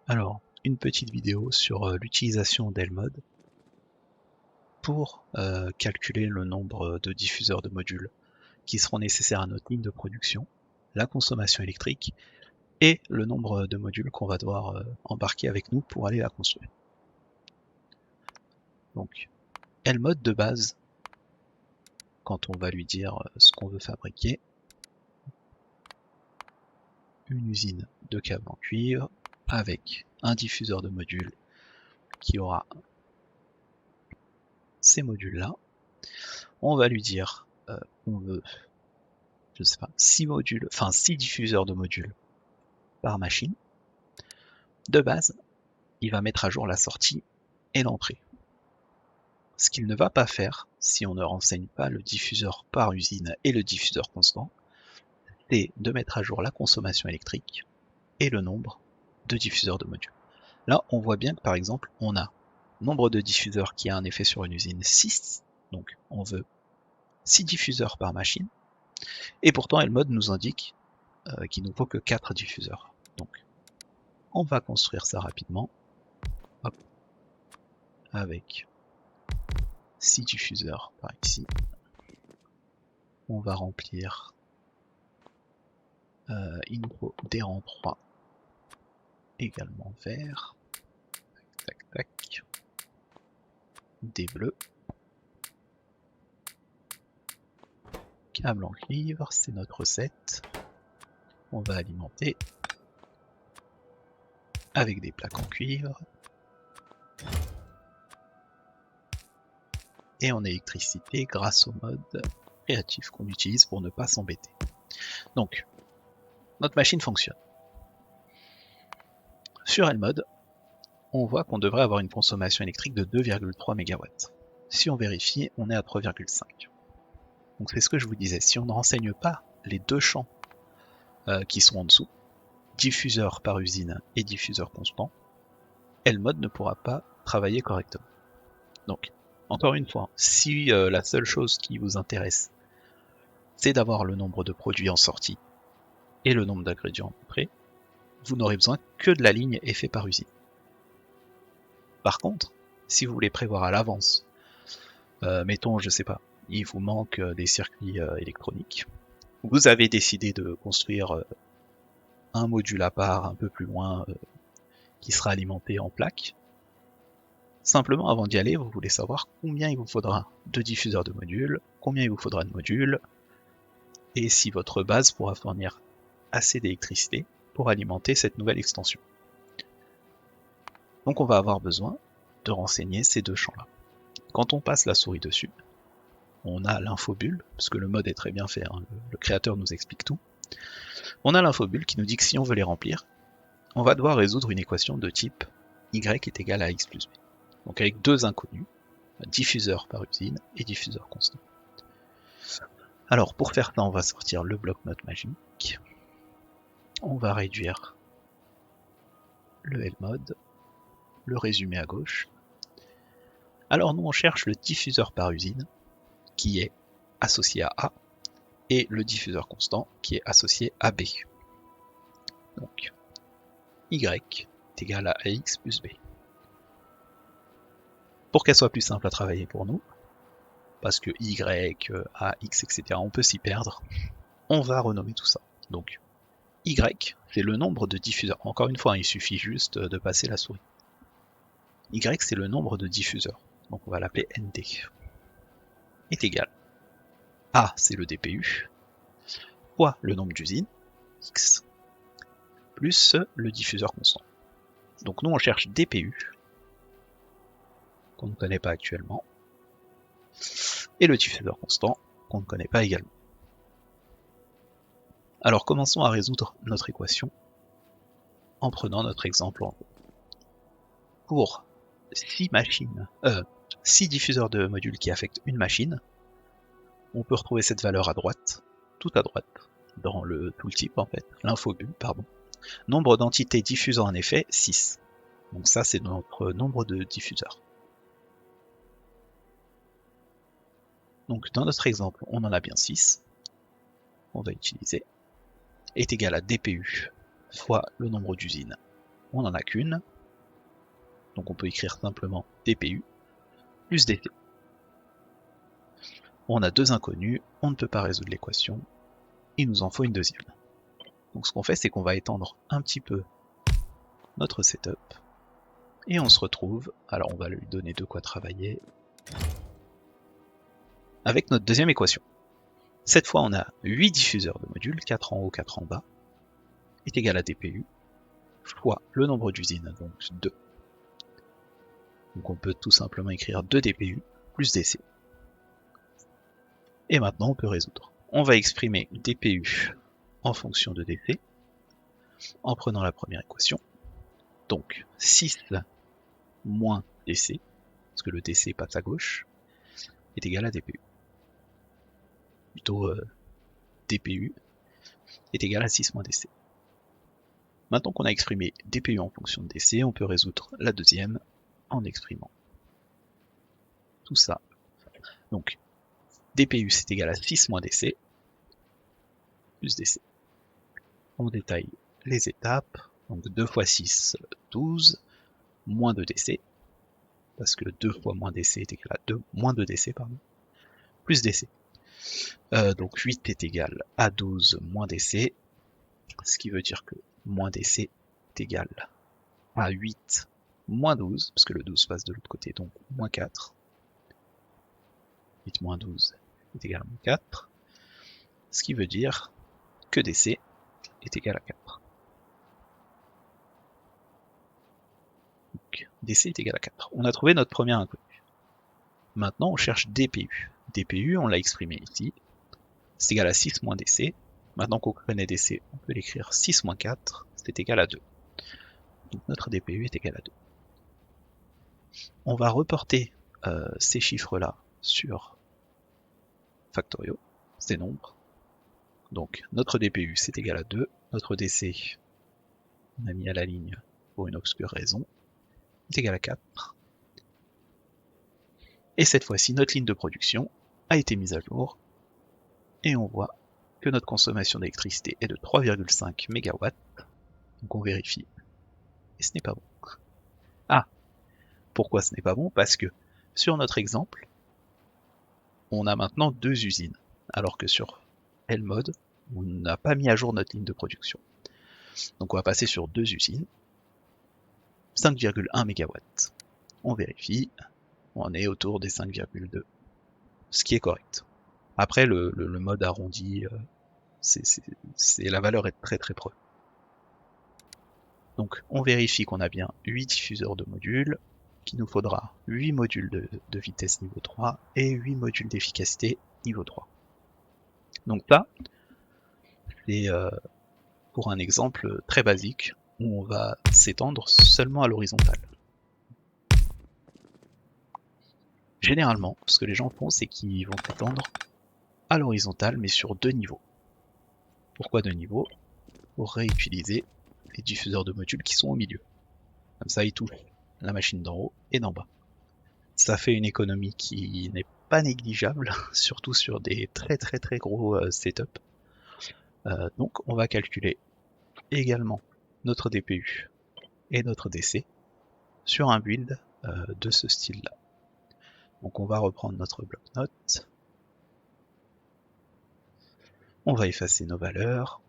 Alors, une petite vidéo sur l'utilisation d'Elmod pour calculer le nombre de diffuseurs de modules qui seront nécessaires à notre ligne de production, la consommation électrique et le nombre de modules qu'on va devoir embarquer avec nous pour aller la construire. Donc, Elmod de base, quand on va lui dire ce qu'on veut fabriquer, une usine de câbles en cuivre avec un diffuseur de modules qui aura ces modules-là. On va lui dire qu'on veut, je sais pas, 6 diffuseurs de modules par machine. De base, il va mettre à jour la sortie et l'entrée. Ce qu'il ne va pas faire, si on ne renseigne pas le diffuseur par usine et le diffuseur constant, c'est de mettre à jour la consommation électrique et le nombre de diffuseurs de modules. Là, on voit bien que par exemple, on a nombre de diffuseurs qui a un effet sur une usine 6, donc on veut 6 diffuseurs par machine, et pourtant Elmod nous indique qu'il nous faut que 4 diffuseurs. Donc, on va construire ça rapidement. Hop. Avec 6 diffuseurs par ici. On va remplir il nous faut des rangs 3 également vert. Tac tac. Des bleus. Câble en cuivre, c'est notre recette. On va alimenter avec des plaques en cuivre. Et en électricité grâce au mode créatif qu'on utilise pour ne pas s'embêter. Donc, notre machine fonctionne. Sur Elmod, on voit qu'on devrait avoir une consommation électrique de 2,3 MW. Si on vérifie, on est à 3,5. Donc c'est ce que je vous disais, si on ne renseigne pas les deux champs qui sont en dessous, diffuseur par usine et diffuseur constant, Elmod ne pourra pas travailler correctement. Donc, encore une fois, si la seule chose qui vous intéresse, c'est d'avoir le nombre de produits en sortie et le nombre d'ingrédients en entrée, vous n'aurez besoin que de la ligne effet par usine. Par contre, si vous voulez prévoir à l'avance, mettons, je sais pas, il vous manque des circuits électroniques, vous avez décidé de construire un module à part un peu plus loin qui sera alimenté en plaque. Simplement, avant d'y aller, vous voulez savoir combien il vous faudra de diffuseurs de modules, combien il vous faudra de modules, et si votre base pourra fournir assez d'électricité pour alimenter cette nouvelle extension. Donc on va avoir besoin de renseigner ces deux champs-là. Quand on passe la souris dessus, on a l'infobulle, parce que le mode est très bien fait, hein, le créateur nous explique tout. On a l'infobulle qui nous dit que si on veut les remplir, on va devoir résoudre une équation de type y est égal à x plus b. Donc avec deux inconnus, diffuseur par usine et diffuseur constant. Alors pour faire ça, on va sortir le bloc-notes magique. On va réduire le Elmod, le résumé à gauche. Alors nous on cherche le diffuseur par usine qui est associé à A et le diffuseur constant qui est associé à B. Donc y est égal à ax plus b. Pour qu'elle soit plus simple à travailler pour nous, parce que y, ax, etc., on peut s'y perdre, on va renommer tout ça. Donc y, c'est le nombre de diffuseurs. Encore une fois, il suffit juste de passer la souris. Y, c'est le nombre de diffuseurs. Donc on va l'appeler nd. Est égal. A, c'est le DPU, fois le nombre d'usines, x, plus le diffuseur constant. Donc nous on cherche DPU, qu'on ne connaît pas actuellement, et le diffuseur constant, qu'on ne connaît pas également. Alors commençons à résoudre notre équation en prenant notre exemple en haut. Pour 6 diffuseurs de modules qui affectent une machine, on peut retrouver cette valeur à droite, tout à droite, dans le tooltip en fait, l'infobulle, pardon. Nombre d'entités diffusant un effet, 6. Donc ça c'est notre nombre de diffuseurs. Donc dans notre exemple, on en a bien 6. On va utiliser est égal à DPU fois le nombre d'usines on n'en a qu'une, donc on peut écrire simplement DPU plus DC. On a deux inconnus, on ne peut pas résoudre l'équation, il nous en faut une deuxième. Donc ce qu'on fait, c'est qu'on va étendre un petit peu notre setup, et on se retrouve, alors on va lui donner de quoi travailler, avec notre deuxième équation. Cette fois, on a 8 diffuseurs de modules, 4 en haut, 4 en bas, est égal à DPU, fois le nombre d'usines, donc 2. Donc on peut tout simplement écrire 2 DPU plus DC. Et maintenant, on peut résoudre. On va exprimer DPU en fonction de DC, en prenant la première équation. Donc 6 moins DC, parce que le DC passe à gauche, est égal à DPU. Plutôt DPU est égal à 6 moins DC. Maintenant qu'on a exprimé DPU en fonction de DC, on peut résoudre la deuxième en exprimant tout ça. Donc DPU c'est égal à 6 moins DC plus DC. On détaille les étapes. Donc 2 fois 6, 12, moins 2 DC, parce que 2 fois moins DC est égal à 2, moins 2 DC, pardon, plus DC. Donc 8 est égal à 12 moins DC, ce qui veut dire que moins DC est égal à 8 moins 12, parce que le 12 passe de l'autre côté, donc moins 4. 8 moins 12 est égal à moins 4, ce qui veut dire que DC est égal à 4. Donc DC est égal à 4. On a trouvé notre première inconnue. Maintenant on cherche DPU. DPU, on l'a exprimé ici, c'est égal à 6 moins DC. Maintenant qu'on connaît DC, on peut l'écrire 6 moins 4, c'est égal à 2. Donc notre DPU est égal à 2. On va reporter ces chiffres-là sur Factorio, ces nombres. Donc notre DPU c'est égal à 2, notre DC, on a mis à la ligne pour une obscure raison, est égal à 4. Et cette fois-ci, notre ligne de production a été mise à jour, et on voit que notre consommation d'électricité est de 3,5 MW. Donc on vérifie, et ce n'est pas bon. Ah, pourquoi ce n'est pas bon? Parce que sur notre exemple, on a maintenant 2 usines, alors que sur Lmode, on n'a pas mis à jour notre ligne de production. Donc on va passer sur 2 usines, 5,1 MW. On vérifie, on est autour des 5,2, ce qui est correct. Après, le mode arrondi, la valeur est très très proche. Donc on vérifie qu'on a bien 8 diffuseurs de modules, qu'il nous faudra 8 modules de vitesse niveau 3 et 8 modules d'efficacité niveau 3. Donc ça, c'est pour un exemple très basique, où on va s'étendre seulement à l'horizontale. Généralement, ce que les gens font, c'est qu'ils vont s'étendre à l'horizontale, mais sur 2 niveaux. Pourquoi 2 niveaux? Pour réutiliser les diffuseurs de modules qui sont au milieu. Comme ça, ils touchent la machine d'en haut et d'en bas. Ça fait une économie qui n'est pas négligeable, surtout sur des très très très gros setups. Donc on va calculer également notre DPU et notre DC sur un build de ce style-là. Donc on va reprendre notre bloc-notes. On va effacer nos valeurs.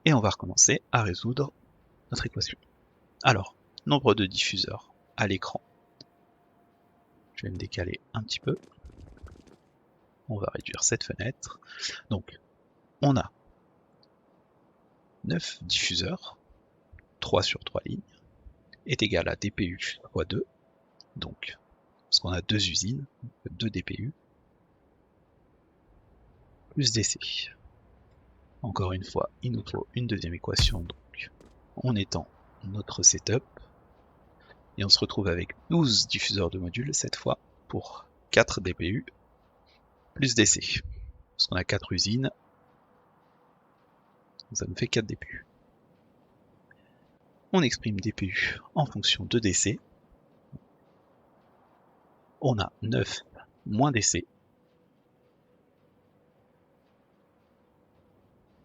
Et on va recommencer à résoudre notre équation. Alors, nombre de diffuseurs à l'écran. Je vais me décaler un petit peu. On va réduire cette fenêtre. Donc, on a 9 diffuseurs, 3 sur 3 lignes, est égal à DPU fois 2. Donc, parce qu'on a 2 usines, 2 DPU, plus DC. Encore une fois, il nous faut une deuxième équation, donc on étend notre setup, et on se retrouve avec 12 diffuseurs de modules cette fois, pour 4 DPU, plus DC. Parce qu'on a 4 usines, ça nous fait 4 DPU. On exprime DPU en fonction de DC. On a 9 moins DC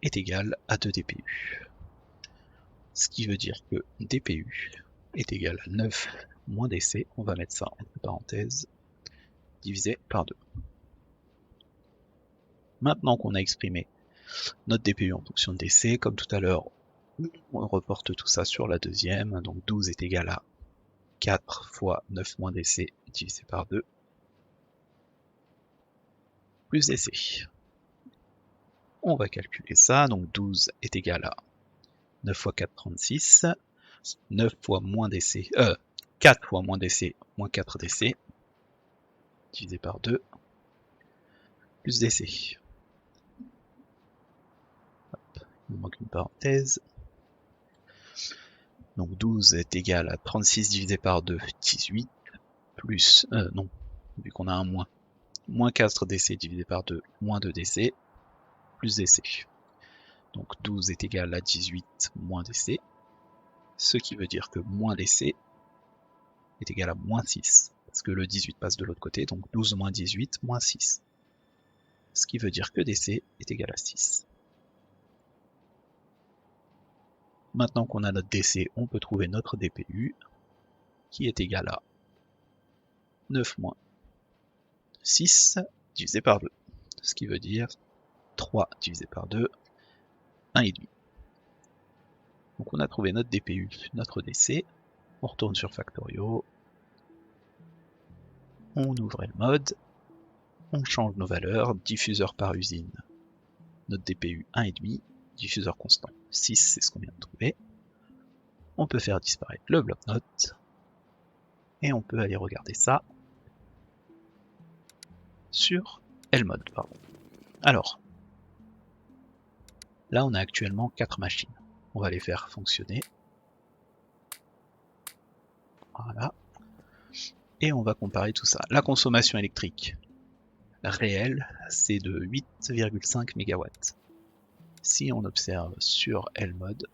est égal à 2 DPU. Ce qui veut dire que DPU est égal à 9 moins DC, on va mettre ça entre parenthèses, divisé par 2. Maintenant qu'on a exprimé notre DPU en fonction de DC, comme tout à l'heure, on reporte tout ça sur la deuxième, donc 12 est égal à 4 fois 9 moins DC divisé par 2, plus DC. On va calculer ça, donc 12 est égal à 9 fois 4, 36, 9 fois moins DC, 4 fois moins DC, moins 4 DC, divisé par 2, plus DC. Hop, il me manque une parenthèse. Donc 12 est égal à 36 divisé par 2, 18, plus, non, vu qu'on a un moins, moins 4 DC divisé par 2, moins 2 DC, plus DC. Donc 12 est égal à 18 moins DC, ce qui veut dire que moins DC est égal à moins 6, parce que le 18 passe de l'autre côté, donc 12 moins 18, moins 6. Ce qui veut dire que DC est égal à 6. Maintenant qu'on a notre DC, on peut trouver notre DPU, qui est égal à 9 moins 6 divisé par 2, ce qui veut dire 3 divisé par 2, 1,5. Donc on a trouvé notre DPU, notre DC, on retourne sur Factorio, on ouvre le mode, on change nos valeurs, diffuseur par usine, notre DPU 1,5, diffuseur constant 6, c'est ce qu'on vient de trouver. On peut faire disparaître le bloc-notes, et on peut aller regarder ça sur Lmod. Alors, là on a actuellement 4 machines. On va les faire fonctionner. Voilà. Et on va comparer tout ça. La consommation électrique réelle, c'est de 8,5 MW. Si on observe sur Lmod,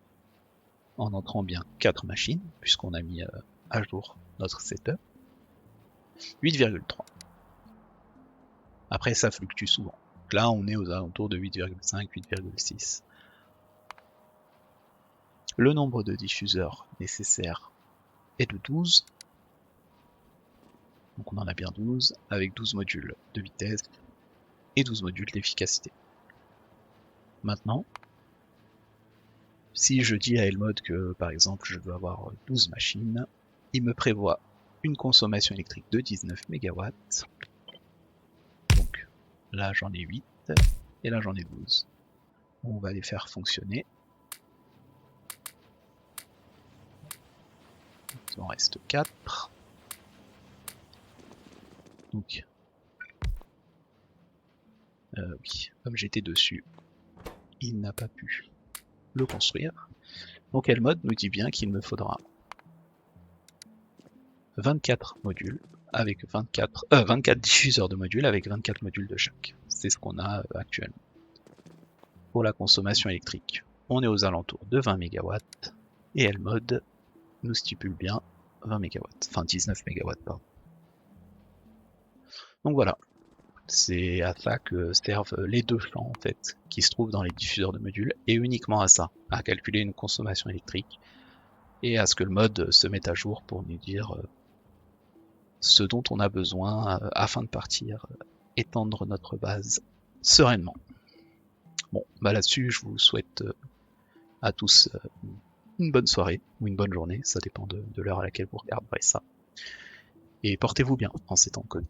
en entrant bien 4 machines, puisqu'on a mis à jour notre setup, 8,3. Après, ça fluctue souvent. Donc là, on est aux alentours de 8,5, 8,6. Le nombre de diffuseurs nécessaires est de 12. Donc on en a bien 12, avec 12 modules de vitesse et 12 modules d'efficacité. Maintenant, si je dis à Lmod que, par exemple, je veux avoir 12 machines, il me prévoit une consommation électrique de 19 MW. Donc là, j'en ai 8, et là, j'en ai 12. On va les faire fonctionner. Il en reste 4. Donc, oui, comme j'étais dessus, il n'a pas pu le construire. Donc Lmod nous dit bien qu'il me faudra 24 modules avec 24 diffuseurs de modules avec 24 modules de chaque. C'est ce qu'on a actuellement. Pour la consommation électrique, on est aux alentours de 20 MW et Lmod nous stipule bien 20 MW, enfin 19 MW pardon. Donc voilà, c'est à ça que servent les deux champs en fait qui se trouvent dans les diffuseurs de modules, et uniquement à ça, à calculer une consommation électrique et à ce que le mode se mette à jour pour nous dire ce dont on a besoin afin de partir étendre notre base sereinement. Bon, bah là-dessus, je vous souhaite à tous une bonne soirée ou une bonne journée, ça dépend de l'heure à laquelle vous regarderez ça. Et portez-vous bien en ces temps connus.